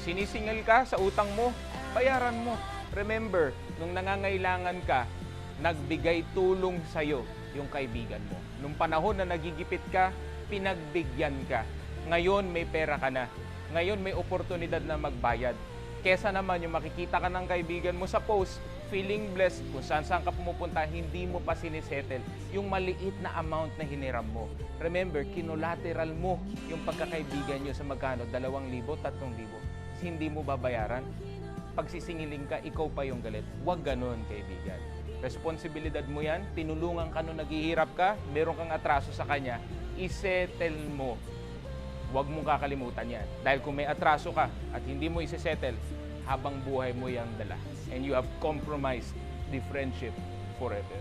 sinisingil ka sa utang mo, bayaran mo. Remember, nung nangangailangan ka, nagbigay tulong sa'yo yung kaibigan mo. Nung panahon na nagigipit ka, pinagbigyan ka. Ngayon may pera ka na. Ngayon may oportunidad na magbayad. Kesa naman yung makikita ka ng kaibigan mo sa post, feeling blessed, kung saan ka pumupunta, hindi mo pa sinisettle yung maliit na amount na hiniram mo. Remember, kinolateral mo yung pagkakaibigan nyo sa magkano? 2,000, 3,000. Hindi mo babayaran. Pag sisingiling ka, ikaw pa yung galit. Huwag ganun, kaibigan. Responsibilidad mo yan, tinulungan ka nung naghihirap ka, meron kang atraso sa kanya, isettle mo. Huwag mong kakalimutan yan. Dahil kung may atraso ka at hindi mo isesettle, habang buhay mo yung dala. And you have compromised the friendship forever.